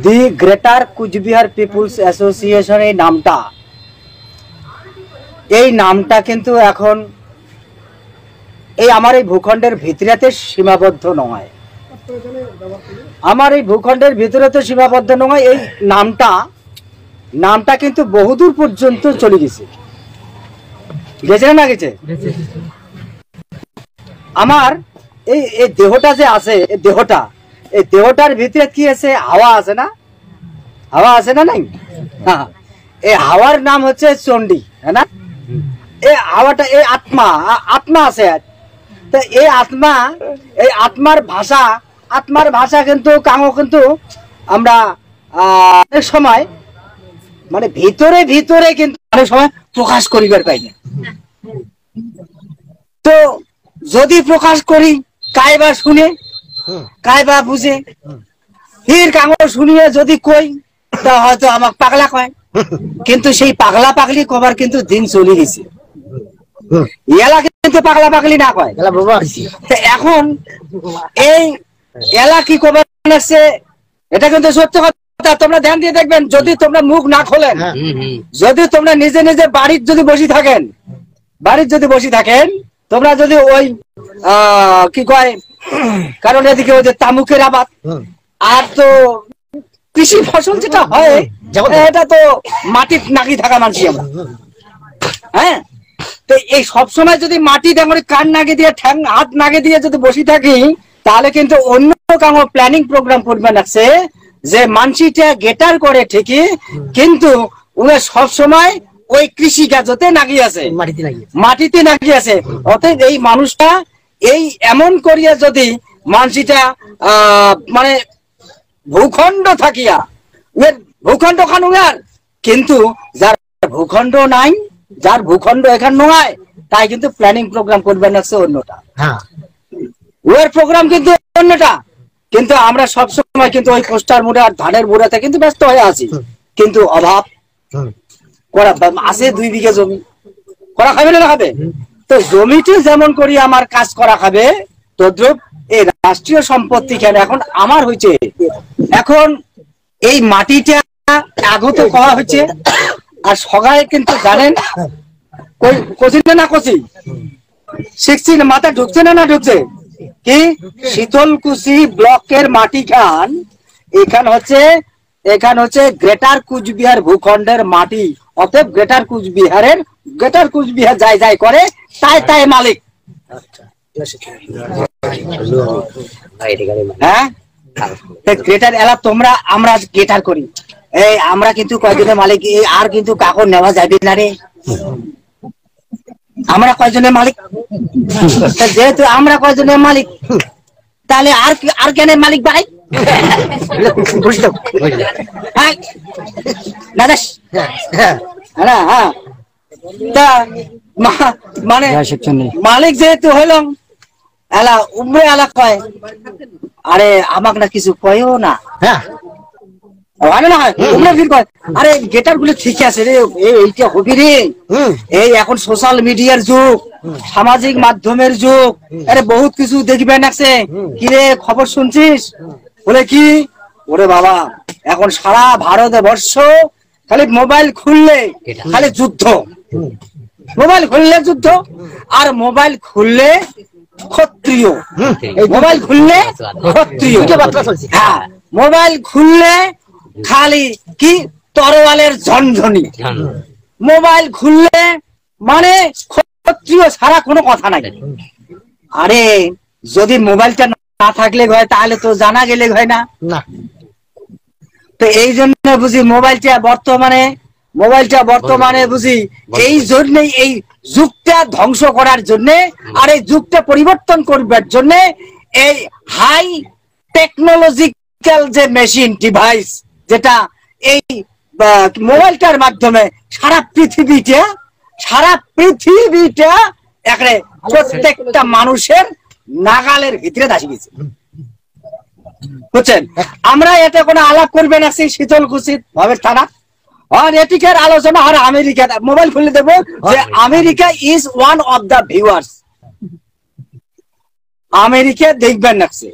দি greater Cooch Behar people's association এই নামটা কিন্তু এখন এই আমার এই ভূখণ্ডের ভিতরেতে সীমাবদ্ধ নয়। আমার এই ভূখণ্ডের ভিতরেতে সীমাবদ্ধ নয়। এই নামটা কিন্তু বহুদূর পর্যন্ত চলে গেছে। গেছে না গেছে? আমার এই দেহটা যে আছে, এই দেহটার ভিতরে কি আছে? হাওয়া আছে না? হাওয়া আছে না? নাই? এই হাওয়ার নাম হচ্ছে চণ্ডী, হ্যাঁ না? এই হাওয়াটা, এই আত্মা আছে। তো এই আত্মার ভাষা কিন্তু কিন্তু আমরা অনেক সময় মানে ভিতরে কিন্তু অনেক সময় প্রকাশ করিবার পাই না। তো যদি প্রকাশ করি, কাইবা শুনে, কাইবা বুঝে, ফির কাঙো শুনিয়ে যদি কই, তা হয়তো আমাক পাগলা কয়। কিন্তু সেই পাগলা পাগলি কবার কিন্তু দিন চলে গেছে। এলা কিন্তু পাগলা পাগলি না কয়। এখন এই এলা কি কবার আসছে, এটা কিন্তু সত্য কথা। তোমরা ধ্যান দিয়ে দেখবেন, যদি তোমরা মুখ না খোলেন, যদি তোমরা নিজে নিজে বাড়ির যদি বসে থাকেন, তোমরা যদি ওই কি কয়, কারণ এদিকে ওই যে তামুকের আবাদ, আর তো কৃষি ফসল যেটা হয়, এটা তো মাটির নাকি থাকা মানুষ আমরা। হ্যাঁ, তো এই সবসময় যদি মাটি ডাঙরে কান নাগে দিয়ে, ঠ্যাং হাত নাগে দিয়ে যদি বসে থাকি, তাহলে কিন্তু অন্য কারো প্ল্যানিং প্রোগ্রাম করবে লাগছে যে মানসিটা গেটার করে ঠিকই, কিন্তু উনি সবসময় ওই কৃষি কাজতে নাগি আছে, মাটিতে নাগি আছে। অতএব এই মানুষটা এই এমন করিয়া যদি মানসিটা মানে ভূখণ্ড থাকিয়া ভূখণ্ড খান উনার, কিন্তু যার ভূখণ্ড নাই, যার ভূখণ্ড এখান নয়, তাই কিন্তু প্ল্যানিং প্রোগ্রাম করবেন লাগছে অন্যটা। ওর প্রোগ্রাম কিন্তু অন্যটা। কিন্তু আমরা সবসময় কিন্তু ওই পোস্টার মুড়ে আর ধানের মুড়াতে কিন্তু ব্যস্ত হয়ে আছি। কিন্তু অভাব করা আছে 2 বিঘা জমি, করা খাবে না খাবে? তো জমিতে যেমন করি আমার কাজ করা খাবে, তদ্রুপ এই রাষ্ট্রীয় সম্পত্তি কেন এখন আমার হয়েছে। এখন এই মাটিটা আগত করা হয়েছে, আর সবাই কিন্তু জানেন কচি না কচি শিখছি না, মাথা ঢুকছে না ঢুকছে কি? শীতলকুচি ব্লকের মাটি খান, এখান হচ্ছে গ্রেটার কুচবিহার ভূখণ্ডের মাটি। অতএব গ্রেটার কুচবিহার যাই করে তাই মালিক। হ্যাঁ, গ্রেটার এলা তোমরা আমরা গ্রেটার করি, এই আমরা কিন্তু কয়জনের মালিক, আর কিন্তু কাগজ নেওয়া যাবে না রে। আমরা কয়জনের মালিক? যেহেতু আমরা কয়জনের মালিক, তাহলে আর কেন মালিক ভাই? মানে মালিক যেহেতু হইলাম, এলা উমরে এলা কয়, আরে আমাক না কিছু কয়ও না। আরে গেটার গুলো ঠিক আছে রে, এইটা হবি রে। এই এখন সোশ্যাল মিডিয়ার যুগ, সামাজিক মাধ্যমের যুগ, আরে বহুত কিছু দেখবেন আছে। কি রে খবর শুনছিস? বলে কি? ওরে বাবা, এখন সারা ভারতবর্ষ খালি মোবাইল খুললে খালি যুদ্ধ, মোবাইল খুললে যুদ্ধ, আর মোবাইল খুললে ক্ষত্রিয়, মোবাইল খুললে ক্ষত্রিয়। হ্যাঁ, মোবাইল খুললে খালি কি তরোয়ালের ঝনঝনি, মোবাইল খুললে মানে ক্ষত্রিয় ছাড়া কোনো কথা নাই। আরে যদি মোবাইলটা না থাকলে হয়, তাহলে তো জানা গেলে হয় না। তো এই জন্য বুঝি মোবাইলটা বর্তমানে বুঝি এই জন্যই, এই যুগটা ধ্বংস করার জন্য, আর এই যুগটা পরিবর্তন করবার জন্য এই হাই টেকনোলজিক্যাল যে মেশিন ডিভাইস, যেটা এই মোবাইলটার মাধ্যমে সারা পৃথিবীটা এখানে প্রত্যেকটা মানুষের নাগালের ভিতরে দাসি গেছে, বুঝছেন? আমরা এটা কোনো আলাপ করবেন আছি শীতলকুচি ভবের থানা, আর এটিকার আলোচনা আর আমেরিকা। মোবাইল খুলে দেবো যে America is one of the viewers. America দেখবেন নাকছে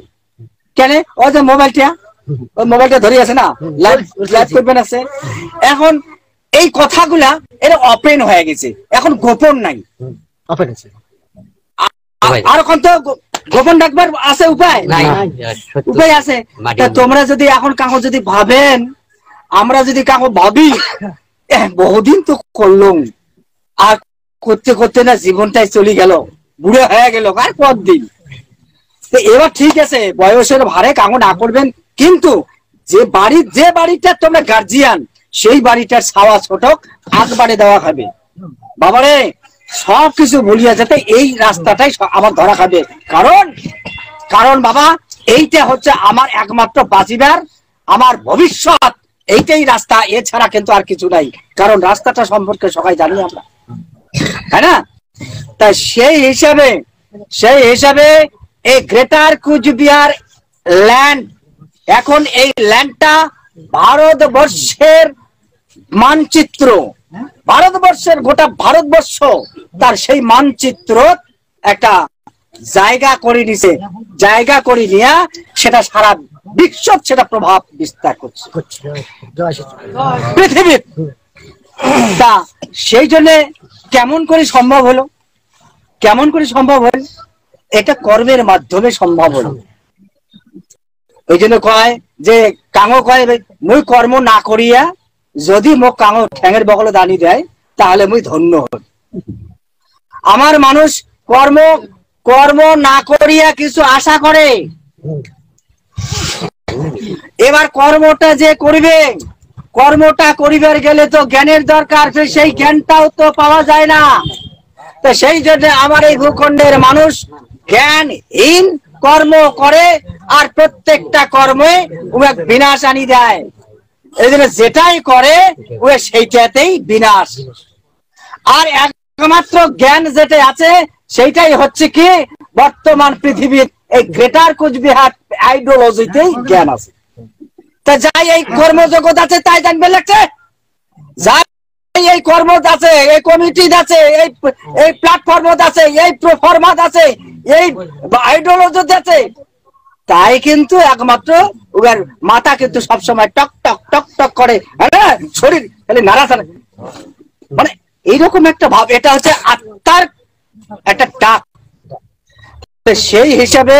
কেন? ও যে মোবাইলটা ওই মোবাইলটা ধরে আছে না, লাইভ করবেন আছে। এখন এই কথাগুলা এটা ওপেন হয়ে গেছে, এখন গোপন নাই, ওপেন আছে। আর এখন তো গোপন রাখবার আছে উপায় নাই, উপায় আছে। তোমরা যদি এখন কাকু যদি ভাবেন, আমরা যদি কাকু ভাবি বহুদিন তো করলাম, আর করতে করতে না জীবনটাই চলে গেল, বুড়ে হয়ে গেল, আর কতদিন। তো এবার ঠিক আছে বয়সের ভারে কাকু না করবেন, কিন্তু যে বাড়িটা তোমরা গার্জিয়ান, সেই বাড়িটার ছাওয়া ছোটক একবারে দেওয়া খাবে। বাবারে সবকিছু ভুলিয়া যেতে এই রাস্তাটাই আমার ধরা খাবে, কারণ বাবা এইটা হচ্ছে আমার একমাত্র বাঁচিবার, আমার ভবিষ্যৎ, এইটাই রাস্তা, এছাড়া কিন্তু আর কিছু নাই। কারণ রাস্তাটা সম্পর্কে সবাই জানি আমরা, হ্যাঁ না? তাই সেই হিসাবে এই গ্রেটার কুচবিহার ল্যান্ড, এখন এই ল্যান্ডটা ভারতবর্ষের মানচিত্র, ভারতবর্ষের গোটা ভারতবর্ষ তার সেই মানচিত্র একটা জায়গা করে নিছে, জায়গা করে নিয়ে সেটা সারা বিশ্ব সেটা প্রভাব বিস্তার করছে পৃথিবীর। তা সেই জন্য কেমন করে সম্ভব হলো, এটা কর্মের মাধ্যমে সম্ভব হলো। ওই জন্য কয় যে কাঙো কয় মুই কর্ম না করিয়া যদি মোক কাঙো ঠ্যাঙের বগলে দানি দেয় তাহলে মুই ধন্য হই। আমার মানুষ কর্ম না করিয়া কিছু আশা করে, এবার কর্মটা যে করবে, কর্মটা করিবার গেলে তো জ্ঞানের দরকার, সেই জ্ঞানটাও তো পাওয়া যায় না। তো সেই জন্য আমার এই ভূখণ্ডের মানুষ জ্ঞানহীন কর্ম করে, আর প্রত্যেকটা কর্মে বিনাশ আনি দেয়। এই জন্য যেটাই করে সেইটাতেই বিনাশ। আর একমাত্র জ্ঞান যেটা আছে সেইটাই হচ্ছে কি বর্তমান পৃথিবীর এই গ্রেটার কুচবিহার আইডিওলজিতেই জ্ঞান আছে। তা যাই এই কর্মজগৎ আছে তাই জানবে লাগছে, যাই এই কর্ম আছে, এই কমিটি আছে, এই প্ল্যাটফর্ম আছে, এই প্রফরমাত আছে, এই আইডিওলজি আছে, তাই কিন্তু একমাত্র ওর মাথা কিন্তু সবসময় টক টক টক টক করে, শরীর খালি নাড়াচাড়া, মানে এইরকম একটা ভাব। এটা হচ্ছে আত্মার একটা ডাক। সেই হিসাবে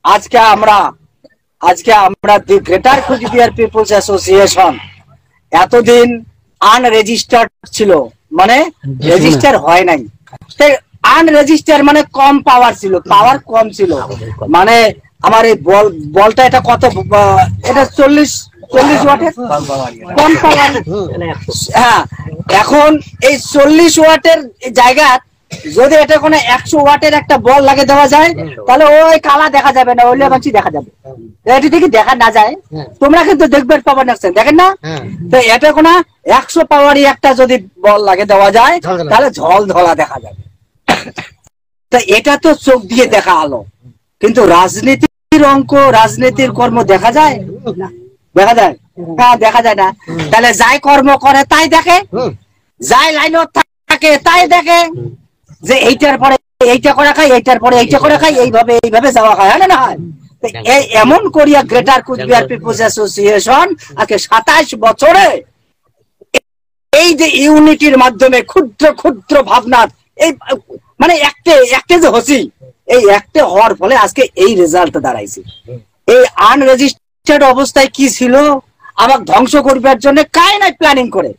আজকে আমরা দি গ্রেটার কুচবিহার পিপলস অ্যাসোসিয়েশন এতদিন আনরেজিস্টার্ড ছিল, মানে রেজিস্টার হয় নাই। আনরেজিস্টার মানে কম পাওয়ার ছিল, পাওয়ার কম ছিল। মানে আমার এই বলটা এটা কত, এটা 40 ওয়াটের কম পাওয়ার। হ্যাঁ, এখন এই 40 ওয়াটের জায়গা যদি এটা কোনো 100 ওয়াটের একটা বল লাগে দেওয়া যায়, তাহলে ওই কালা দেখা যাবে না, ওইলে বাঁচি দেখা যাবে। এটি থেকে দেখা না যায়, তোমরা কিন্তু দেখবে পাওয়ার নাকছেন, দেখেন না? তো এটা কোনো 100 পাওয়ারই একটা যদি বল লাগে দেওয়া যায়, তাহলে ঝল ধলা দেখা যাবে। তা এটা তো চোখ দিয়ে দেখা আলো, কিন্তু রাজনীতির অঙ্ক, রাজনীতির কর্ম দেখা যায়? দেখা যায় না, দেখা যায় না। তাহলে যাই কর্ম করে তাই দেখে, যাই লাইনত থাকে তাই দেখে যে এইটার পরে এইটা করে খাই, এইটার পরে এইটা করে খাই, এইভাবে যাওয়া হয়, হ্যাঁ না? এই এমন করিয়া গ্রেটার কুচবিহার পিপলস অ্যাসোসিয়েশন আজকে 27 বছরে এই যে ইউনিটির মাধ্যমে ক্ষুদ্র ক্ষুদ্র ভাবনা, এই মানে একটা যে হসি, এই একটা হওয়ার ফলে আজকে এই রেজাল্ট দাঁড়াইছে। এই আনরেজিস্টার্ড অবস্থায় কি ছিল, আমাকে ধ্বংস করবার জন্য কাই নাই প্ল্যানিং করে,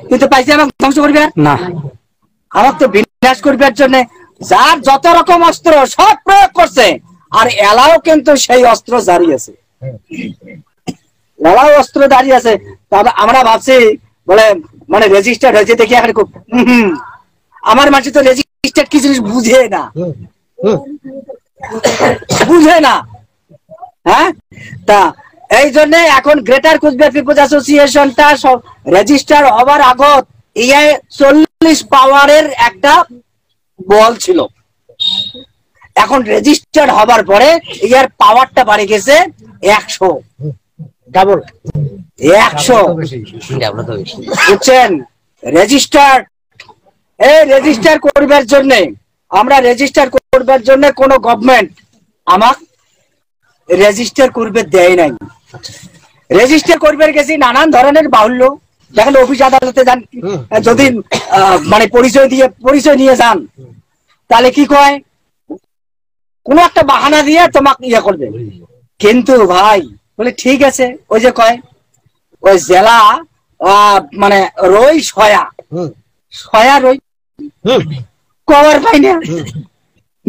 কিন্তু পাইছে আমাকে ধ্বংস করবে না, আমার তো বিনাশ করবার জন্য যার যত রকম অস্ত্র সব প্রয়োগ করছে। আর এলাও কিন্তু সেই অস্ত্র জারি আছে, এলাও অস্ত্র দাঁড়িয়ে আছে। আমরা ভাবছি বলে মানে রেজিস্টার্ড হয়েছে দেখি এখন খুব আমার মাঝে তো রেজিস্টার্ড কি জিনিস বুঝে না, হ্যাঁ? তা এই জন্য এখন গ্রেটার কুচবিহার পিপলস অ্যাসোসিয়েশনটা সব রেজিস্টার হবার আগত 40 পাওয়ারের একটা বল ছিল, এখন রেজিস্টার হবার পরে ইয়ার পাওয়ারটা বাড়ে গেছে 100, ডাবল 100, বুঝছেন? রেজিস্টার করবার জন্য, আমরা রেজিস্টার করবার জন্য কোন গভর্নমেন্ট আমাক রেজিস্টার করবে দেয় নাই। রেজিস্টার করবে গেছি নানান ধরনের বাহুল্য, দেখেন অফিস আদালতে যান, যদি মানে পরিচয় নিয়ে যান, তাহলে কি কয়, কোন একটা বাহানা দিয়ে তোমাকে ইয়ে করবে। কিন্তু ভাই বলে ঠিক আছে, ওই যে কয় ওই জেলা মানে রই সয়া রই কবার পাই না,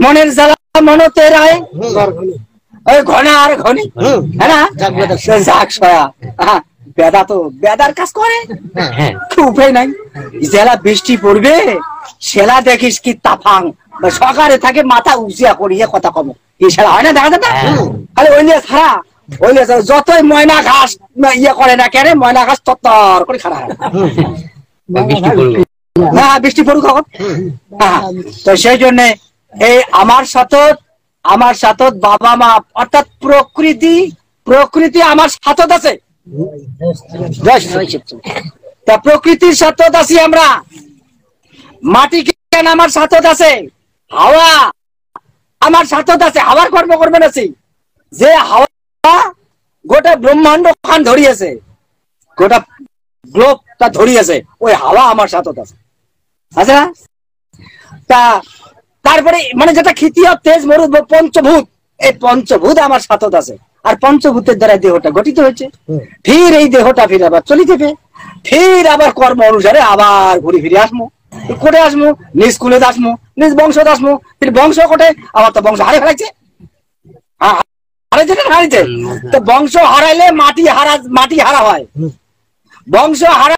মনের জ্বালা মনতে রায়, ওই ঘনা আর ঘনি, হ্যাঁ না, যাক সয়া বেদা তো বেদার কাজ করে, উপায় নাই। জেলা বৃষ্টি পড়বে সেলা দেখিস কি তাফাং, সকালে থাকে মাথা উঁচিয়া করিয়ে কথা কম, এই সেলা হয় না, দেখা যায় না, খালি ওই নিয়ে ছাড়া, ওই নিয়ে যতই ময়না ঘাস ইয়ে করে না কেন, ময়না ঘাস তত্তর করে খারাপ না, বৃষ্টি পড়ুক এখন। তো সেই জন্য এই আমার সাথে বাবা মা অর্থাৎ প্রকৃতি আমার সাথে আছে, তা প্রকৃতির সাথে আছি আমরা, মাটি কেন আমার সাথে আছে, হাওয়া আমার সাথে আছে, হাওয়ার কর্ম করবেন আছি, যে হাওয়া গোটা ব্রহ্মাণ্ড খান ধরিয়েছে, গোটা গ্লোব তা ধরিয়েছে, ওই হাওয়া আমার সাথে আছে। আচ্ছা, তা তারপরে মানে যেটা খিতীয় তেজ মরুদ পঞ্চভূত, এই পঞ্চভূত আমার সাথে আছে, আর পঞ্চভূতের দ্বারা দেহটা গঠিত হয়েছে, ফির এই দেহটা ফির আবার চলিতেবে, ফির আবার কর্ম অনুসারে আবার ঘুরে ফিরে আসবো, কোটে আসবো, নিজ কুলে আসবো, নিজ বংশ আসবো, ফির বংশ কোটে, আবার তো বংশ হারে ফেলাইছে, হারাইছে, তো বংশ হারাইলে মাটি হারা হয়, বংশ হারা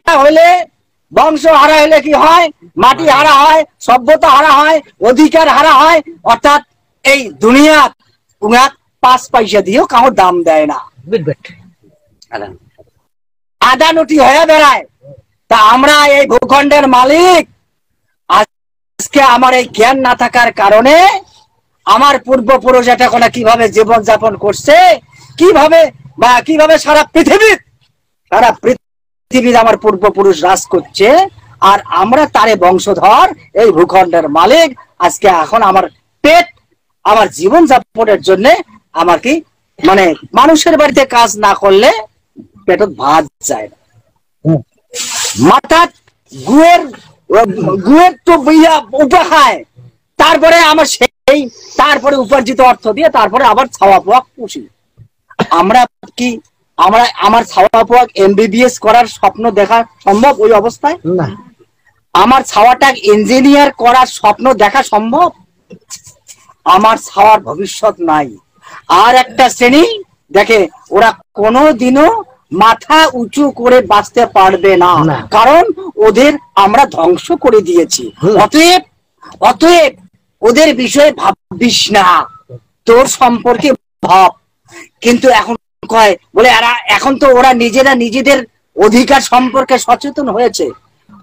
হলে কি হয়, মাটি হারা হয়, সভ্যতা হারা হয়, অধিকার হারা হয়, অর্থাৎ এই দুনিয়া 5 পয়সা দিয়েও কারোর দাম দেয় না, আদানুটি হয়ে বেড়ায়। তা আমরা এই ভূখণ্ডের মালিক, আজকে আমার এই জ্ঞান না থাকার কারণে আমার পূর্বপুরুষ এটা কোন কিভাবে জীবন যাপন করছে, কিভাবে সারা পৃথিবীর আমার পূর্বপুরুষ রাজ করছে, আর আমরা তারে বংশধর, এই ভূখণ্ডের মালিক। আজকে এখন আমার পেট, আমার জীবন যাপনের জন্য আমার কি মানে মানুষের বাড়িতে কাজ না করলে পেটত ভাত যায় না, মাথা গুয়ের তো উপা খায়, তারপরে আমার তারপরে উপার্জিত অর্থ দিয়ে তারপরে আবার ছাওয়া পোয়া পুষি। আমার ছাওয়া পোয়া MBBS করার স্বপ্ন দেখা সম্ভব ওই অবস্থায়? না। আমার ছাওয়াটা ইঞ্জিনিয়ার করার স্বপ্ন দেখা সম্ভব? আমার ছাওয়ার ভবিষ্যৎ নাই। আর একটা শ্রেণী দেখে, ওরা কোনোদিনও মাথা উঁচু করে বাঁচতে পারবে না, কারণ ওদের আমরা ধ্বংস করে দিয়েছি। অতএব ওদের বিষয়ে ভাবিস না, তোর সম্পর্কে ভাব। কিন্তু এখন কয় বলে এখন তো ওরা নিজেদের অধিকার সম্পর্কে সচেতন হয়েছে,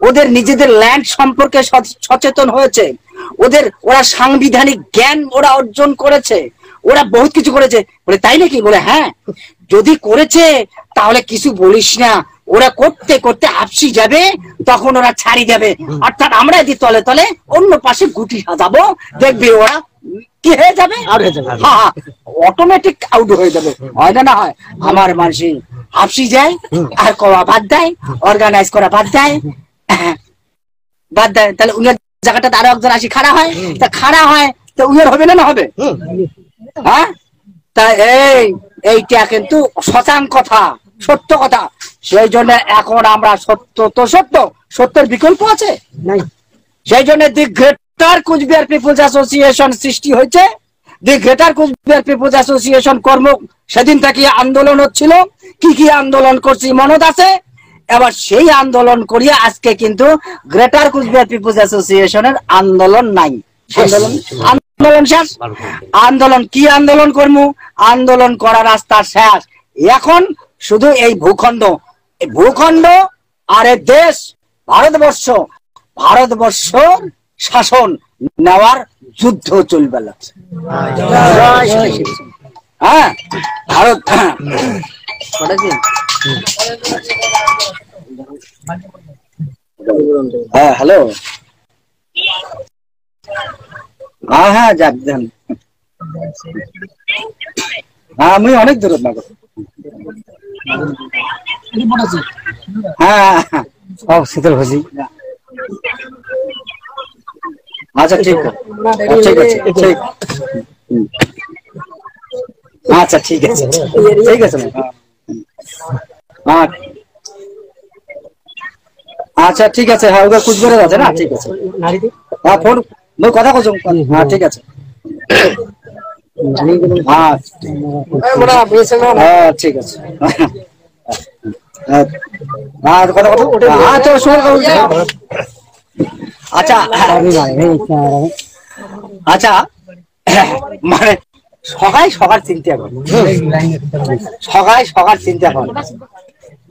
ওদের নিজেদের ল্যান্ড সম্পর্কে সচেতন হয়েছে, ওরা সাংবিধানিক জ্ঞান ওরা অর্জন করেছে, ওরা বহুত কিছু করেছে। বলে তাই নাকি? বলে হ্যাঁ, যদি করেছে তাহলে কিছু বলিস না, ওরা করতে করতে হাফসি যাবে, তখন ওরা ছাড়ি যাবে। অর্থাৎ আমরা যদি তলে তলে অন্য পাশে গুটি সাজাবো, দেখবি ওরা কি হয়ে যাবে, অটোমেটিক আউট হয়ে যাবে। হয় না? হয় আমার মানুষই হাফসি যায় আর কওয়া বাদ দেয়, অর্গানাইজ করা বাদ দেয়, তাহলে উনার জায়গাটা আরো একজন আসি খাড়া হয়, তা খাড়া হয় তো উনার হবে না হবে? হ্যাঁ, তা এইটা কিন্তু শতাং কথা, সত্য কথা। সেই জন্য এখন আমরা সত্যের বিকল্প আছে নাই, সেই জন্য দি গ্রেটার কুচবিহার পিপলস অ্যাসোসিয়েশন সৃষ্টি হয়েছে। দি গ্রেটার কুচবিহার পিপলস অ্যাসোসিয়েশন সেদিন থেকে আন্দোলন হচ্ছিল, কি আন্দোলন করছি মনত আছে? এবার সেই আন্দোলন করিয়া আজকে কিন্তু গ্রেটার কুচবিহার পিপলস অ্যাসোসিয়েশনের আন্দোলন নাই, আন্দোলন শেষ। আন্দোলন কি আন্দোলন করবো? আন্দোলন করার রাস্তা শেষ। এখন শুধু এই ভূখণ্ড আর এই দেশ ভারতবর্ষর শাসন নেওয়ার যুদ্ধ চলবে লাগছে। হ্যাঁ, ভারত হ্যাঁ, হ্যালো, হ্যাঁ যাক যান, আমি অনেক দূরত না হ্যাঁ সব শীতল ভাজি আচ্ছা ঠিক ঠিক আছে ঠিক আচ্ছা ঠিক আছে ঠিক আছে আচ্ছা ঠিক আছে হ্যাঁ ওটা কুচবিহার আছে না ঠিক আছে হ্যাঁ ফোন কথা বলছো হ্যাঁ ঠিক আছে হ্যাঁ ঠিক আছে আচ্ছা আচ্ছা মানে সকাল চিন্তা কর সকাল চিন্তা কর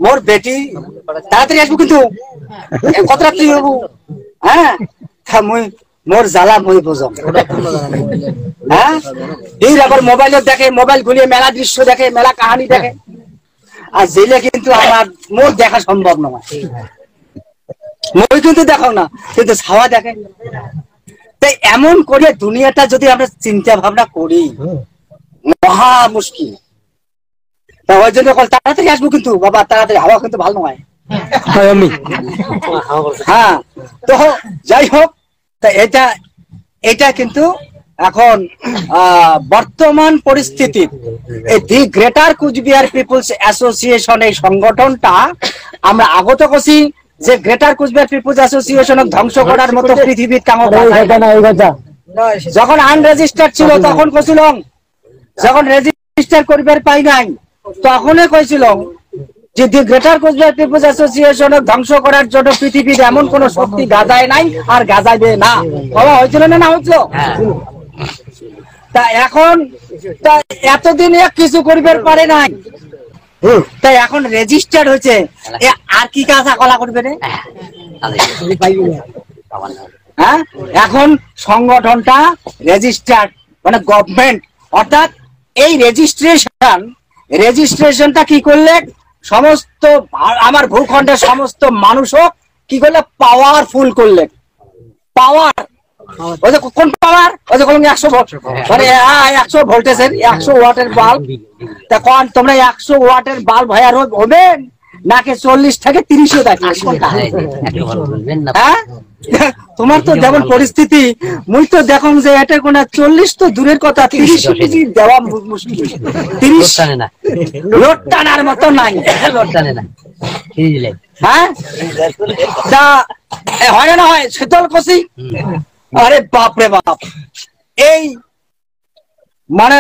মোর বেটি তাড়াতাড়ি আসবো কিন্তু কত রাত্রি হবো হ্যাঁ মুই মোর জ্বালা মই বুঝম হ্যাঁ এই আবার মোবাইলে দেখে মোবাইল খুলিয়ে মেলা দৃশ্য দেখে মেলা কাহানি দেখে আর জেলে কিন্তু আমার মোর দেখা সম্ভব নয় মই কিন্তু দেখাও না কিন্তু ছাওয়া দেখে তাই এমন করে দুনিয়াটা যদি আমরা চিন্তা ভাবনা করি মহা মুশকিল তা ওই জন্য তাড়াতাড়ি আসবো কিন্তু বাবা তাড়াতাড়ি হাওয়া কিন্তু ভালো নয় হ্যাঁ তো যাই হোক তা এটা কিন্তু এখন বর্তমান পরিস্থিতি দি গ্রেটার কুচবিহার পিপুলস অ্যাসোসিয়েশন এই সংগঠনটা আমরা আগত করছি যে গ্রেটার কুচবিহার পিপুলস অ্যাসোসিয়েশন ধ্বংস করার মতো পৃথিবীর যখন আনরেজিস্টার্ড ছিল তখন কইছিলাম যখন রেজিস্টার করিবার পাই নাই তখনই কইছিলাম যে দি গ্রেটার কুচবিহার পিপুলস অ্যাসোসিয়েশন ধ্বংস করার জন্য পৃথিবীর এমন কোন শক্তি গাজায় নাই আর গাজাইবে না বাবা হয়েছিল না হয়েছিল তা এখন তা এতদিন কিছু করিবার পারে নাই তাই এখন রেজিস্টার্ড হয়েছে আর কি কাজা কলা করবে রে হ্যাঁ এখন সংগঠনটা রেজিস্টার্ড মানে গভর্নমেন্ট অর্থাৎ এই রেজিস্ট্রেশনটা কি করলে সমস্ত আমার ভূখণ্ডের সমস্ত মানুষও কি করলে পাওয়ারফুল করলে পাওয়ার ওই যে কোন পাওয়ার ওই যে 100 ভোল্ট মানে 100 ভোল্টেজের 100 ওয়াটের বাল্ব তা কোন তোমরা 100 ওয়াটের বাল্ব হয় আর হবে নাকি 40 থেকে 30 দেখো হ্যাঁ তোমার তো যেমন পরিস্থিতি মুই তো দেখুন যে এটা কোন 40 তো দূরের কথা 30 কেজি দেওয়া মুশকিল 30 টানে না লোড টানার মতো নাই লোড টানে না হ্যাঁ তা হয় না হয় শীতল কষি আরে বাপ রে বাপ এই মানে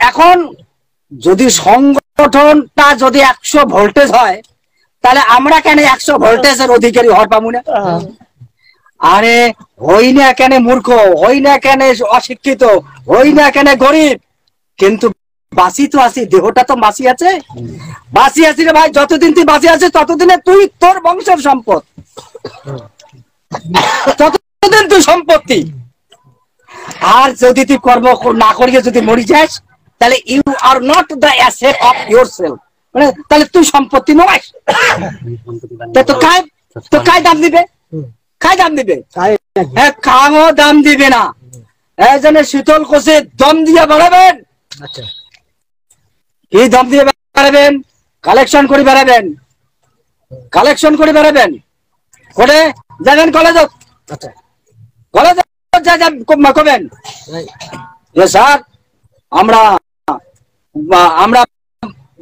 এখন যদি সংগঠনটা যদি 100 ভোল্টেজ হয় তাহলে আমরা কেন 100 ভোল্টেজের অধিকারী হওয়ার পাবো না আরে হই না কেন মূর্খ হই না কেন অশিক্ষিত হই না কেন গরিব কিন্তু বাঁচি তো আছি দেহটা তো বাঁচি আছে রে ভাই যতদিন তুই বাঁচি আছে ততদিনে তুই তোর বংশের সম্পদ ততদিন তুই সম্পত্তি আর যদি তুই কর্ম না করিয়ে যদি মরি যাস তাহলে you are not the asset of yourself মানে তাহলে তুই সম্পত্তি নয় তো কায় দাম দিবে হ্যাঁ কামও দাম দিবে না এই জন্য শীতল কোষে দম দিয়ে বাড়াবেন কি দম দিয়ে বাড়াবেন কালেকশন করে বেড়াবেন করে যাবেন কলেজত কবেন যে স্যার আমরা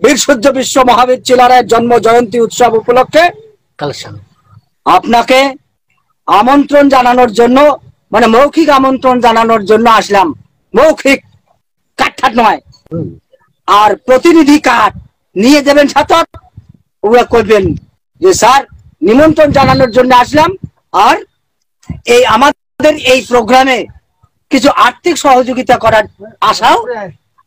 বীর সূর্য বিশ্ব মহাবীর চিলারের জন্ম জয়ন্তী উৎসব উপলক্ষে আপনাকে আমন্ত্রণ জানানোর জন্য মানে মৌখিক আমন্ত্রণ জানানোর জন্য আসলাম মৌখিক কার্ড নয় আর প্রতিনিধি কার্ড নিয়ে যাবেন সাথে ওরা করবেন যে স্যার নিমন্ত্রণ জানানোর জন্য আসলাম আর এই আমাদের এই প্রোগ্রামে কিছু আর্থিক সহযোগিতা করার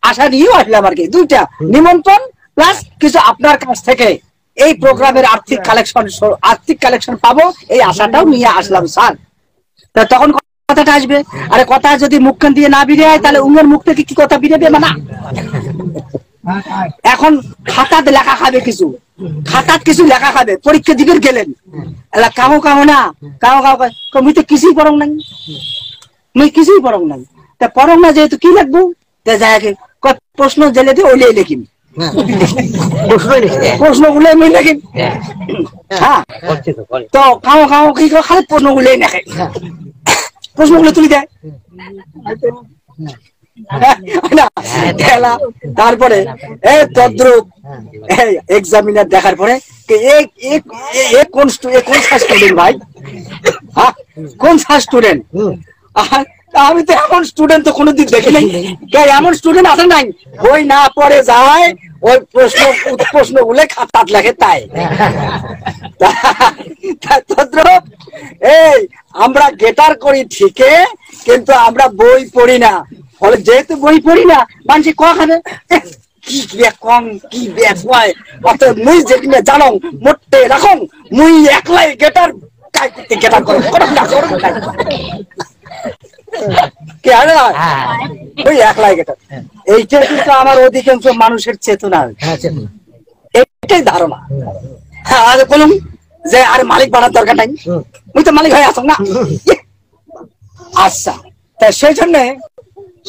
আশা নিয়েও আসলাম আর কি দুইটা নিমন্ত্রণ প্লাস কিছু আপনার কাছ থেকে এই প্রোগ্রামের আর্থিক কালেকশন পাবো এই আশাটাও নিয়ে আসলাম স্যার তা তখন কথাটা আসবে আরে কথা যদি মুখখান দিয়ে না বেরিয়ে হয় তাহলে উঙ্গের মুখ থেকে কি কথা বেরোবে না এখন খাতাতে লেখা খাবে কিছু লেখা খাবে পরীক্ষা দিবেন গেলেন কামো না মুই তো কিছুই পড়ং নাই তা পড়ং না যেহেতু কি লিখবো প্রশ্ন জেলে দিয়ে ওইলে লিখিম প্রশ্নগুলো আমি লিখিম হ্যাঁ তো খাও খাও কি খালি প্রশ্নগুলোই লেখে প্রশ্নগুলো তুলি দেয় তারপরে তদ্রুপ এক্সামিনার দেখার পরে কোন স্টুডেন্ট ভাই কোন স্টুডেন্ট আমি তো এমন স্টুডেন্ট তো কোনোদিন দেখি নাই এমন স্টুডেন্ট আছে নাই বই না পড়ে যায় ওই প্রশ্নগুলো খাতাত লেখে তাই তদ্রুপ আমরা গেটার করি ঠিকই কিন্তু আমরা বই পড়ি না ফলে যেহেতু বই পড়ি না মানুষ কখানে কি কম কি হয় অত মুই যেখানে জানো মোটে রাখুন মুই একলাই গেটার গেটার করে ওই একলাই গেটার এইটা কিন্তু আমার অধিকাংশ মানুষের চেতনা এটাই ধারণা হ্যাঁ আজ বলুন যে আরে মালিক বানার দরকার নাই মুই তো মালিক হয়ে আসুন না আচ্ছা তা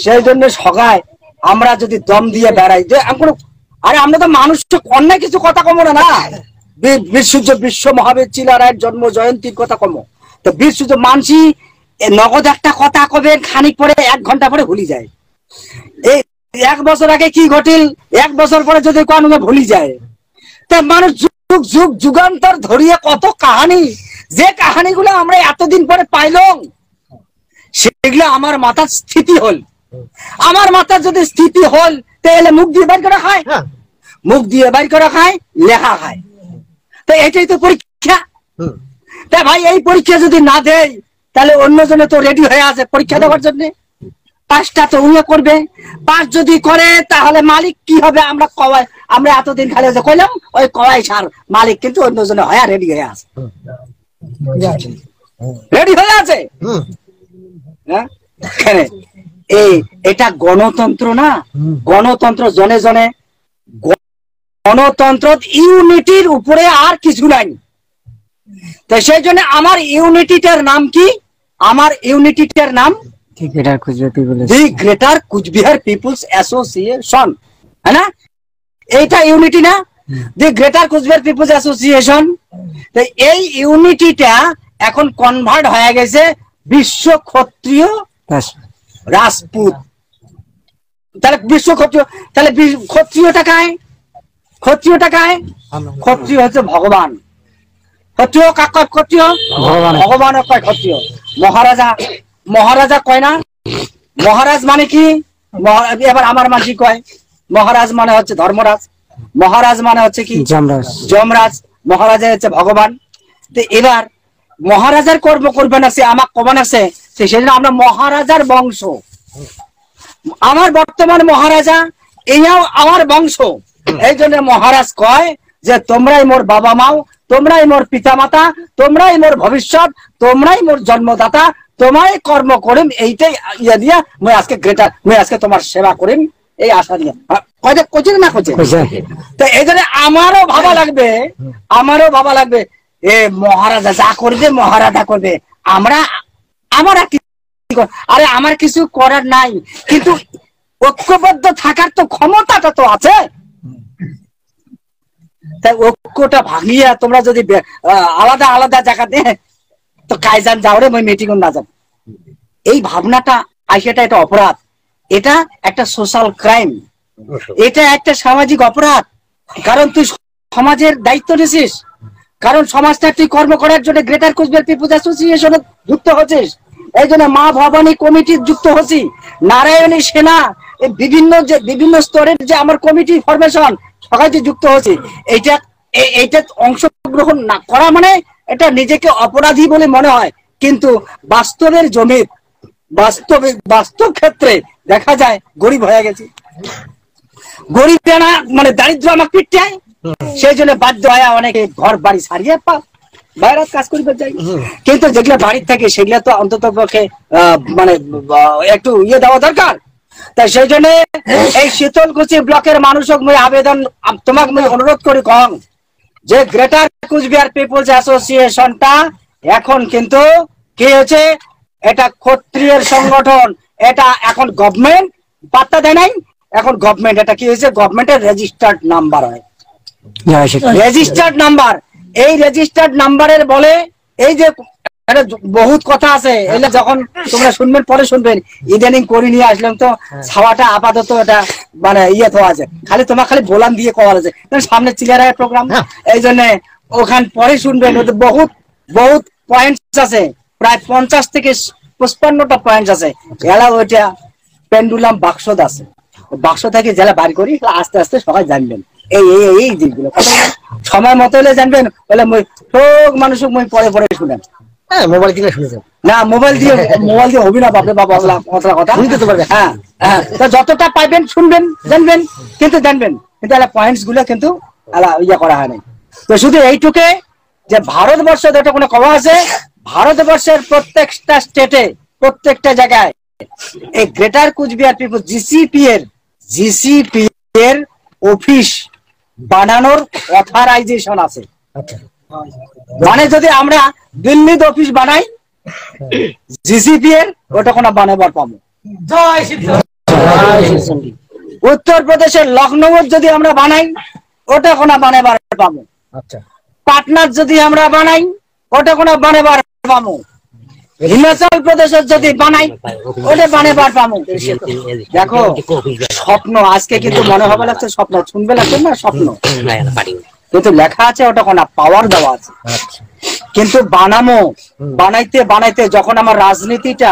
সেই জন্য সগায় আমরা যদি দম দিয়ে বেড়াই যে আরে আমরা তো মানুষ অন্যায় কিছু কথা কমো না বিশ্ব মহাবীর চিলারায়ের জন্ম জয়ন্তীর কথা কমো তো বিশ্ব মানসি নগদ একটা কথা কবে খানিক পরে 1 ঘন্টা পরে ভুলি যায় এই 1 বছর আগে কি ঘটিল 1 বছর পরে যদি কোন ভুলি যায় তা মানুষ যুগ যুগ যুগান্তর ধরিয়ে কত কাহিনী যে কাহিনীগুলো আমরা এতদিন পরে পাইলাম সেগুলো আমার মাথার স্থিতি হল আমার মাথার যদি স্থিতি হল তাহলে মুখ দিয়ে বাইর করা খায় মুখ দিয়ে বাইর করা খায় লেখা খায় তো এটাই তো পরীক্ষা তা ভাই এই পরীক্ষা যদি না দেয় তাহলে অন্যজনে তো রেডি হয়ে আছে পরীক্ষা দেওয়ার জন্য পাঁচটা তো উনি করবে পাঁচ যদি করে তাহলে মালিক কি হবে আমরা এতদিন খালি কইলাম ওই কয় সার মালিক কিন্তু অন্যজনে হয় রেডি হয়ে আছে রেডি হয়ে আছে এটা গণতন্ত্র না গণতন্ত্র জনে জনে গণতন্ত্র ইউনিটির উপরে আর কিছু নাই তো সেই জন্য আমার ইউনিটিটার নাম কি আমার ইউনিটিটার নাম দি গ্রেটার কুচবিহার পিপলস অ্যাসোসিয়েশন है ना এইটা ইউনিটি না দি গ্রেটার কুচবিহার পিপলস অ্যাসোসিয়েশন তো এই ইউনিটিটা এখন কনভার্ট হয়ে গেছে বিশ্ব ক্ষত্রিয় রাজপুত তাহলে বিশ্ব ক্ষত্রিয় তাহলে ক্ষত্রিয়টা কায় ক্ষত্রিয় হচ্ছে ভগবান ক্ষত্রিয় কাক কয় ক্ষত্রিয় ভগবান কয় ক্ষত্রিয় মহারাজা কয় না মহারাজ মানে কি এবার আমার মাঝি কয় মহারাজ মানে হচ্ছে ধর্মরাজ মহারাজ মানে হচ্ছে কি যমরাজ মহারাজা হচ্ছে ভগবান তো এবার মহারাজার কর্ম করবেন আছে আমার কমান আছে সেই জন্য আমরা মহারাজার বংশ আমার বর্তমান মহারাজা এইও আমার বংশ এই জন্য মহারাজ কয় যে তোমরাই মোর বাবা মাও তোমরাই মোর পিতা মাতা তোমরাই মোর ভবিষ্যৎ তোমরাই মোর জন্মদাতা তোমায় কর্ম করিম এইটাই ইয়া দিয়া মই আজকে গ্রেটার মই আজকে তোমার সেবা করিম এই আশা নিয়ে কইছে না কইছে তো এই জন্য আমারও ভাবা লাগবে এ মহারাজা যা করবে মহারাজা করবে আমরা আরে আমার কিছু করার নাই কিন্তু ঐক্যবদ্ধ থাকার তো ক্ষমতাটা তো আছে তাই ঐক্যটা ভাঙিয়া তোমরা যদি আলাদা আলাদা জায়গাতে তো কাইজান যাও রে মই মিটিং না যাব এই ভাবনাটা আইসাটা এটা অপরাধ এটা একটা সোশ্যাল ক্রাইম এটা একটা সামাজিক অপরাধ কারণ তুই সমাজের দায়িত্ব নিছিস কারণ সমাজটা তুই কর্ম করার জন্য গ্রেটার কুচবিহার পিপলস অ্যাসোসিয়েশনে যুক্ত হচ্ছিস এই জন্য মা ভবানী কমিটি যুক্ত হচ্ছি নারায়ণী সেনা বিভিন্ন স্তরের যে আমার কমিটি ফরমেশন সবাই যে যুক্ত হচ্ছে এইটা অংশগ্রহণ না করা মানে এটা নিজেকে অপরাধী বলে মনে হয় কিন্তু বাস্তবের জমি বাস্তব ক্ষেত্রে দেখা যায় গরিব হয়ে গেছে গরিব না মানে দারিদ্র আমাকে পিটায় সেই জন্য বাধ্য হয় অনেকে ঘর বাড়ি ছাড়িয়ে বাইরে কাজ করতে যাই কিন্তু যেগুলো বাড়ির থাকে সেগুলো তো অন্তত পক্ষে মানে একটু দেওয়া দরকার তাই সেই জন্য এই শীতলকুচি ব্লকের মানুষক মই আবেদন তোমাকে মই অনুরোধ করি কম যে গ্রেটার কুচবিহার পিপলস অ্যাসোসিয়েশনটা এখন কিন্তু কি হচ্ছে এটা ক্ষত্রিয়ের সংগঠন এটা এখন গভর্নমেন্ট পাত্তা দেয় নাই এখন গভর্নমেন্ট, এটা কি হয়েছে, গভর্নমেন্টের রেজিস্টার্ড নাম্বার হয়, রেজিস্টার্ড নাম্বার। এই রেজিস্টার্ড নাম্বারের বলে এই যে বহুত কথা আছে, এলে যখন তোমরা শুনবেন পরে শুনবেন। ইদানিং করে নিয়ে আসলাম তো ছাওয়াটা আপাতত এটা মানে ইয়ে তো আছে, খালি তোমার খালি বোলান দিয়ে কওয়া আছে, সামনে চিলার প্রোগ্রাম, এই জন্য ওখান পরে শুনবেন। ওদের বহুত বহুত পয়েন্টস আছে, প্রায় 50 থেকে 55টা পয়েন্টস আছে। এলা ওইটা পেন্ডুলাম বাক্স আছে, বাক্স থেকে জেলা বাড়ি করি, আস্তে আস্তে সবাই জানবেন এই এই এই দিকগুলো। সময় মতো হলে জানবেন, বলে সব মানুষ পরে পরে শুনেন। হ্যাঁ, মোবাইল দিয়ে শুনেছেন না, মোবাইল দিয়ে হবি না বাপরে বাবা, কথা শুনতে তো পারবে। হ্যাঁ হ্যাঁ, যতটা পাইবেন শুনবেন, জানবেন, কিন্তু জানবেন, কিন্তু পয়েন্টস গুলো কিন্তু ইয়ে করা হয় নাই। তো শুধু এইটুকে যে ভারতবর্ষ যেটা কোনো কওয়া আছে, ভারতবর্ষের প্রত্যেকটা স্টেটে প্রত্যেকটা জায়গায় এই গ্রেটার কুচবিহার পিপল জিসিপি এর অফিস বানানোর অথরাইজেশন আছে। মানে যদি আমরা দিল্লিতে অফিস বানাই, জিসিপি এর ওটা কোনো বানাবার পাবো। উত্তরপ্রদেশের লখনৌ যদি আমরা বানাই, ওটা কোনো বানাবার পাবো। পাটনার যদি আমরা বানাই, ওটা কোনো বানাবার পাবো। হিমাচল প্রদেশের যদি বানাই, ওটা বানাবার পাবো। দেখো স্বপ্ন, আজকে কিন্তু মনে হবে লাগছে স্বপ্ন, শুনবে লাগছে না স্বপ্ন, কিন্তু লেখা আছে ওটা কোনো পাওয়ার দেওয়া আছে। কিন্তু বানাইতে বানাইতে যখন আমার রাজনীতিটা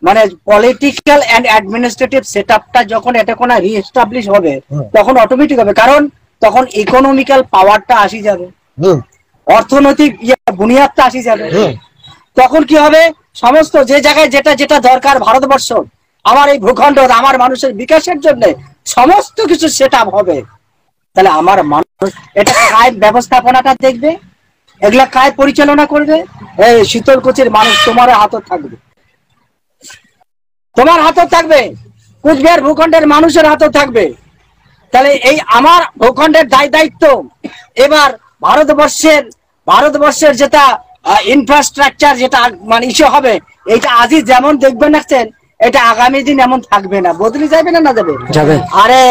মানে পলিটিক্যাল এন্ড অ্যাডমিনিস্ট্রেটিভ সেটআপটা যখন এটা কোনো রিএস্টাবলিশ হবে, তখন অটোমেটিক হবে, কারণ তখন ইকোনমিক্যাল পাওয়ারটা আসি যাবে, অর্থনৈতিক বুনিয়াদটা আসি যাবে। তখন কি হবে, সমস্ত যে জায়গায় যেটা যেটা দরকার ভারতবর্ষ, আমার এই ভূখণ্ড, আমার মানুষের বিকাশের জন্য সমস্ত কিছু সেটআপ হবে। তাহলে আমার মানুষ এটা কায় ব্যবস্থাপনাটা দেখবে, এগুলা কায় পরিচালনা করবে? এই শীতলকুচির মানুষ তোমার হাতে থাকবে, তোমার হাতে থাকবে, কুচবিহার ভূখণ্ডের মানুষের হাতে থাকবে। তাহলে এই আমার ভূখণ্ডের দায়িত্ব এবার ভারতবর্ষের যেটা ইনফ্রাস্ট্রাকচার যেটা মানে ইস্যু হবে, এটা আজই যেমন দেখবেন রাখছেন, এটা আগামী দিন এমন থাকবে না, বদলে যাবে না, না যাবে। আরে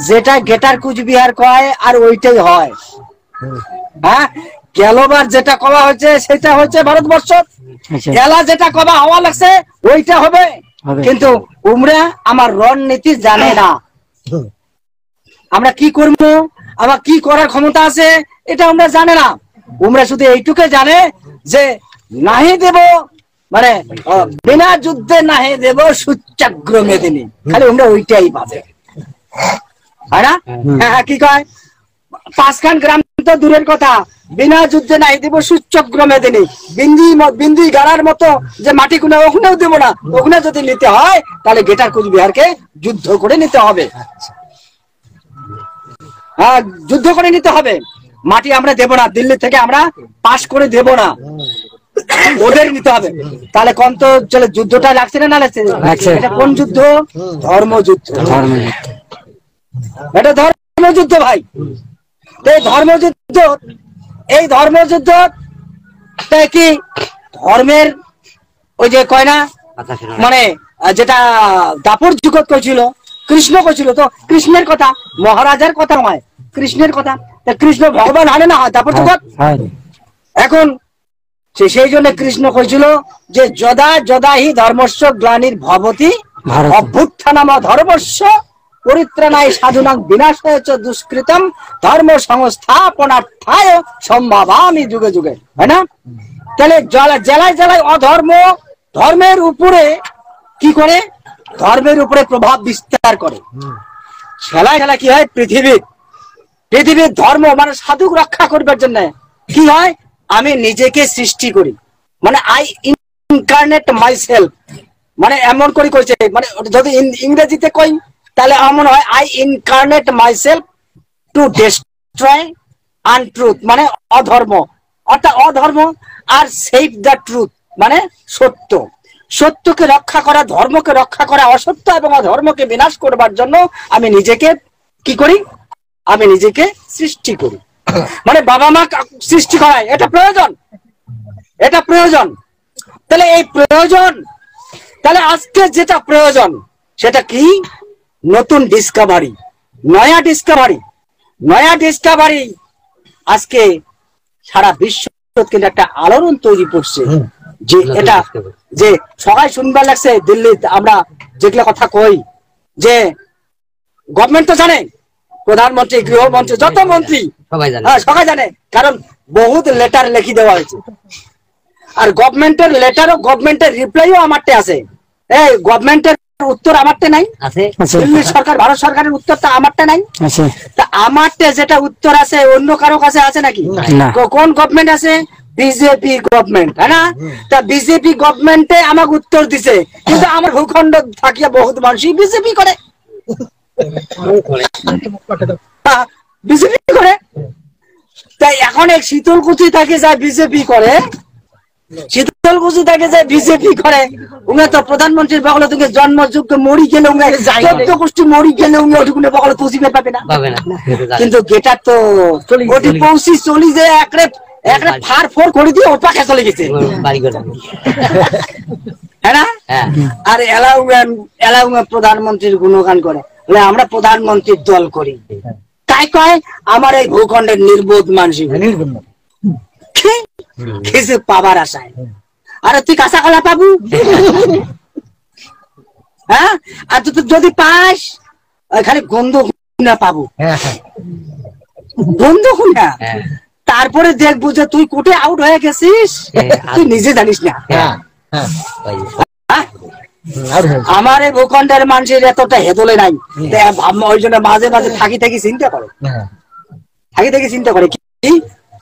যেটা গ্রেটার কুচবিহার কয় আর ওইটাই হয়। হ্যাঁ, গেলবার যেটা কবা হয়েছে সেটা হচ্ছে ভারতবর্ষ, গেলা যেটা কবা হওয়া লাগছে ওইটা হবে। কিন্তু উমরা আমার রণনীতি জানে না, আমরা কি করবো, আবার কি করার ক্ষমতা আছে এটা আমরা জানে না। উমরা শুধু এইটুকু জানে যে নাহি দেব, মানে বিনা যুদ্ধে নাহি দেব সূচ্যাগ্র মেদিনী, খালি উমরা ওইটাই পাবে, হয় না? হ্যাঁ, কি কয়, 5খান গ্রাম তো দূরের কথা, বিনা যুদ্ধে নাই দেব সূচ্যাগ্র মেদিনী, বিন্দি গাড়ার মতো যে মাটি গুলো ওখানেও দেব না। ওখানে যদি নিতে হয় তাহলে গ্রেটার কুচবিহারকে যুদ্ধ করে নিতে হবে। হ্যাঁ, যুদ্ধ করে নিতে হবে, মাটি আমরা দেব না, দিল্লি থেকে আমরা পাস করে দেব না, ওদের নিতে হবে। তাহলে কোন তো চলে যুদ্ধটা লাগছে না, না লাগছে? এটা কোন যুদ্ধ? ধর্মযুদ্ধ। এটা ধর্মযুদ্ধ ভাই। এই ধর্মযুদ্ধ কি ধর্মের ওই যে কয় না, মানে যেটা দাপর যুগত কইছিল, কৃষ্ণ কইছিল, তো কৃষ্ণের কথা, মহারাজার কথা নয়, কৃষ্ণের কথা। কৃষ্ণ ভগবান হানে না দাপর যুগত। এখন সেই জন্য কৃষ্ণ কইছিল যে যদা যদা হি ধর্মস্য গ্লানির ভবতি অভ্যুত্থানাম ধর্মস্য পরিত্রাণায় সাধুনাং বিনাশায় চ দুষ্কৃতম ধর্ম সংস্থাপনার্থায় সম্ভাবামি যুগে যুগে, হয় না? তাহলে জেলায় জেলায় অধর্ম ধর্মের উপরে কি করে, ধর্মের উপরে প্রভাব বিস্তার করে। খেলায় খেলা কি হয়, পৃথিবীর ধর্ম মানে সাধু রক্ষা করবার জন্য কি হয়, আমি নিজেকে সৃষ্টি করি, মানে আই ইনকার্নেট মাই সেলফ, মানে এমন করে কইছে, মানে যদি ইংরেজিতে কই তাহলে এমন হয়, I incarnate my self to destroy আনট্রুথ, মানে অধর্ম, অর্থাৎ অধর্ম, আর সেভ দ্য ট্রুথ মানে সত্য, সত্যকে রক্ষা করা, ধর্মকে রক্ষা করা, অসত্য এবং অধর্মকে বিনাশ করবার জন্য আমি নিজেকে কি করি, আমি নিজেকে সৃষ্টি করি। মানে বাবা মা সৃষ্টি করায়, এটা প্রয়োজন। তাহলে এই প্রয়োজন, তাহলে আজকে যেটা প্রয়োজন সেটা কি, নতুন ডিসকভারি, নয়া ডিসকভারি আজকে সারা বিশ্ব কিন্তু একটা আলোড়ন তৈরি করছে, যে এটা যে সবাই শুনবার লাগছে। দিল্লি আমরা যেগুলো কথা কই, যে গভর্নমেন্ট তো জানে, প্রধানমন্ত্রী, গৃহমন্ত্রী, যত মন্ত্রী সবাই জানে, কারণ বহুত লেটার লিখি দেওয়া হয়েছে। আর গভর্নমেন্টের লেটারও, গভর্নমেন্টের রিপ্লাইও আমারতে আছে। এই গভর্নমেন্টের উত্তর আমারতে নাই, দিল্লি সরকার, ভারত সরকারের উত্তরটা আমারতে নাই। তা আমারতে যেটা উত্তর আছে অন্য কারো কাছে আছে নাকি? কোন গভর্নমেন্ট আছে? বিজেপি গভর্নমেন্ট, হ্যাঁ না? তা বিজেপি গভর্নমেন্টে আমাকে উত্তর দিছে, কিন্তু আমার ভূখণ্ড থাকিয়া বহুত মানুষই বিজেপি করে, বিজেপি করে। তাই এখন এক শীতলকুচি থাকে যায় বিজেপি করে, শীতলকুচি থাকে যায় বিজেপি করে। উনি তো প্রধানমন্ত্রীর বগলে তুমি জন্মযুক্ত মরি গেলে, উনি 14 গোষ্ঠী মরি গেলে উনি ওটুকুনে বগলে তুজিবে পাবে না। কিন্তু গেটা তো ওটি পৌঁছি চলি যে একরে ফার ফোর করে দিয়ে ওপাকে চলে গেছে, হ্যাঁ না? আর এলাউ প্রধানমন্ত্রীর গুণগান করে, বলে আমরা প্রধানমন্ত্রীর দল করি। তাই কয় আমার এই ভূখণ্ডের নির্বোধ মানুষ খেসে পাবার আশায়। আরে তুই কাঁচা কলা পাবু, হ্যাঁ? আর তুই যদি পাস খালি গন্ধ না পাবো, গন্ধ না। তারপরে দেখবো যে তুই কোটে আউট হয়ে গেছিস, তুই নিজে জানিস না। আমার এই ভূখণ্ডের মানুষের এতটা হেদলে নাই, ওই জন্য মাঝে মাঝে থাকি চিন্তা করে কি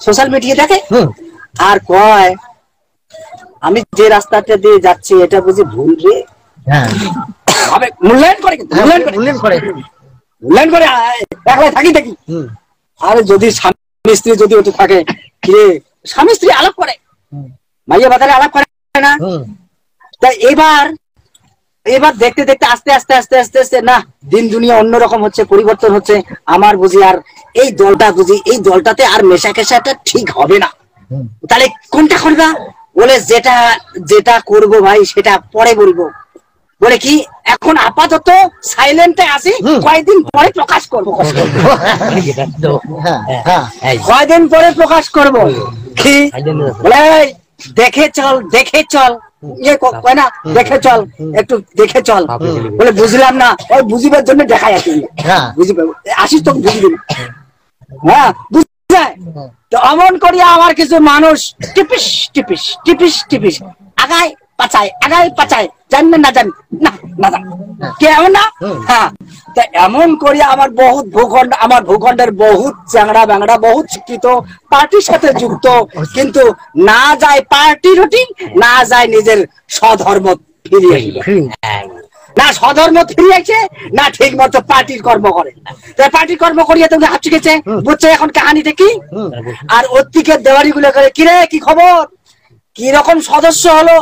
সোশ্যাল মিডিয়া দেখে, আর কয় আমি যে রাস্তাটা দিয়ে যাচ্ছি এটা বুঝি ভুল রে। মূল্যায়ন করে একলাই থাকি। আর যদি স্বামী স্ত্রী যদি ওটা থাকে, স্বামী স্ত্রী আলাপ করে, মাইয়া বাজারে আলাপ করে না। তাই এবার দেখতে দেখতে আস্তে আস্তে আস্তে আস্তে আস্তে না, দিন দুনিয়া অন্যরকম হচ্ছে, পরিবর্তন হচ্ছে। আমার বুঝি আর এই দলটাতে আর মেশাকেশাটা ঠিক হবে না। তাহলে কোনটা করবা? বলে যেটা করবো ভাই সেটা পরে বলবো। বলে কি এখন আপাতত সাইলেন্টে আসি, কয়েকদিন পরে প্রকাশ করবো। কয়েকদিন পরে প্রকাশ করবো কি? বলে দেখে চল না, দেখে চল, একটু দেখে চল। বলে বুঝলাম না, ওই বুঝিবার জন্য দেখাই আসি, বুঝিবে আসিস তো বুঝবি না। হ্যাঁ, বুঝছে তো অমন করিয়া আমার কিছু মানুষ টিপিস আগায় পাচায় জানবেন না, জান না কেমন না। হ্যাঁ, এমন করিয়া আমার বহুত আমার ভূখণ্ডের বহুত চ্যাংড়া ব্যাংড়া, বহুত শিক্ষিত, পার্টির সাথে যুক্ত, কিন্তু না যায় পার্টি রুটিন, না যায় নিজের স্বধর্ম ফিরিয়ে, না স্বধর্ম ফিরিয়েছে, না ঠিক মতো পার্টির কর্ম করে। পার্টির কর্ম করিয়া তুমি হাত শিখেছে, বুঝছে এখন কাহানিটা কি। আর ওর থেকে দেওয়ারি গুলো করে, কিরে কি খবর, কি রকম সদস্য হলো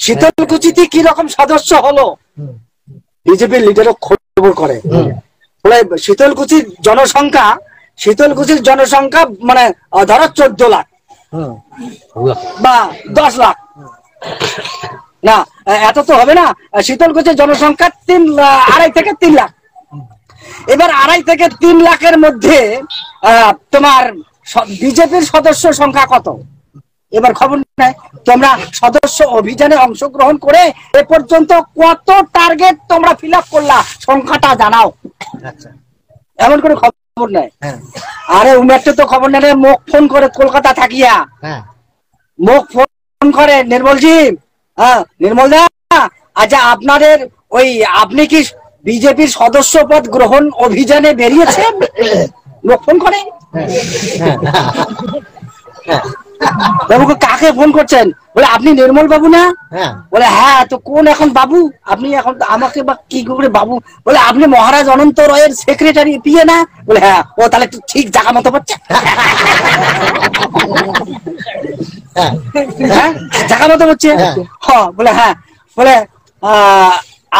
শীতলকুচিতে, কি রকম সদস্য হলো। বিজেপির লিডারও খবর করে, বলে শীতলকুচির জনসংখ্যা মানে ধরো 14 লাখ বা 10 লাখ, না এত তো হবে না। শীতলকুচির জনসংখ্যা 2.5 থেকে 3 লাখ। এবার 2.5 থেকে 3 লাখের মধ্যে তোমার বিজেপির সদস্য সংখ্যা কত? এবার খবর নেই, তোমরা সদস্য অভিযানে অংশগ্রহণ করে এ পর্যন্ত কত টার্গেট তোমরা ফিল আপ করলা, সংখ্যাটা জানাও। এমন করে খবর নেয়। আরে উমেরটা তো খবর নেই, মুখ ফোন করে কলকাতা থাকিয়া, মুখ ফোন করে, নির্মলজি, নির্মল দা, আচ্ছা আপনাদের ওই আপনি কি বিজেপির সদস্য পদ গ্রহণ অভিযানে বেরিয়েছেন? মুখ ফোন করে। বাবুকে কাকে ফোন করছেন? বলে আপনি নির্মল বাবু না? বলে হ্যাঁ। তো কোন এখন বাবু আপনি? এখন আমাকে বা কি করে বাবু? বলে আপনি মহারাজ অনন্ত রয়ের সেক্রেটারি পিয়ে না? বলে হ্যাঁ। ও তাহলে ঠিক জায়গা মতো পাচ্ছে, জায়গা মতো হচ্ছে। বলে হ্যাঁ। বলে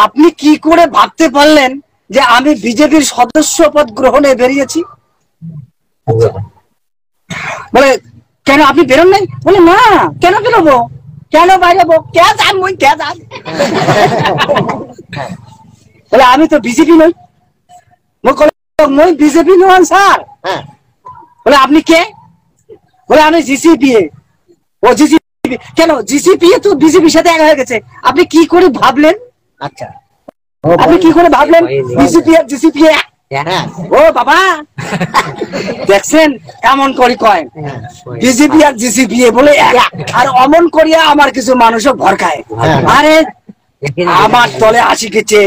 আপনি কি করে ভাবতে পারলেন যে আমি বিজেপির সদস্য পদ গ্রহণে বেরিয়েছি? বলে কেন আপনি বেরোন নাই? বলে না, কেন বেরোবো, কেন বাইরেবো, কে যান, বলে আমি তো বিজেপি নই। মই বিজেপি নয় স্যার। বলে আপনি কে? বলে আমি জিসিপিএ। ও জিসিপি কেন? জিসিপিএ তো বিজেপির সাথে এক হয়ে গেছে। আপনি কি করে ভাবলেন? আচ্ছা, আপনি কি করে ভাবলেন বিজেপি আর জিসিপিএ? ও বাবা, দেখছেন এমন করে কয় বিজেপি আর জিসিপিএ বলে আর অমন করিয়া আমার কিছু মানুষও ভরকায়। আরে আমার দলে আসি গেছে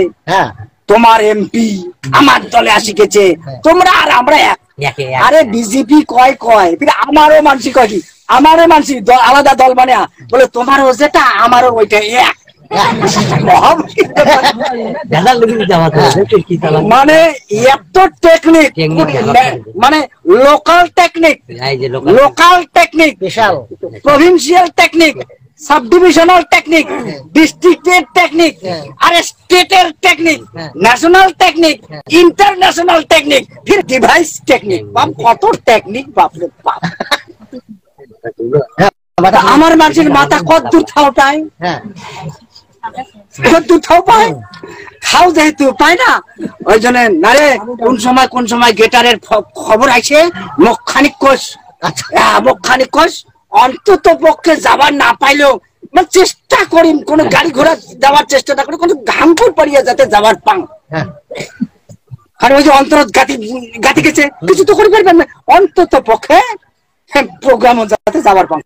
তোমার এমপি, আমার দলে আসি গেছে তোমরা আর আমরা এক। আরে বিজেপি কয় কয় আমারও মানসি কয় কি আমারও মানসি আলাদা দল মানে বলে তোমারও যেটা আমারও ওইটা এক। মানে এত টেকনিক, মানে লোকাল টেকনিক, লোকাল টেকনিক, বিশাল provincial technique, sub divisional technique, ডিস্ট্রিক্টের টেকনিক, আর স্টেটের technique, national technique, international technique, ফির ডিভাইস টেকনিক। বাপ কত টেকনিক, বাপরে বাপ। আমার মানুষের মাথা কত দূর থাওটাই, কত দূর থাও পায়, খাও যেহেতু পায় না ওই জন্য নারে কোন সময় গেটারের খবর আছে মুখখানিক কোষ, মুখখানিক কোষ অন্তত পক্ষে যাবার না পাইলেও চেষ্টা করি কোন গাড়ি ঘোড়া যাওয়ার চেষ্টা না করি, কোনো ঘামপুর পাড়িয়া যাতে যাবার পাং। আর ওই যে অন্তর গাতি গেছে কিছু তো করে পারবেন না, অন্তত পক্ষে প্রোগ্রাম যাতে যাবার পাং।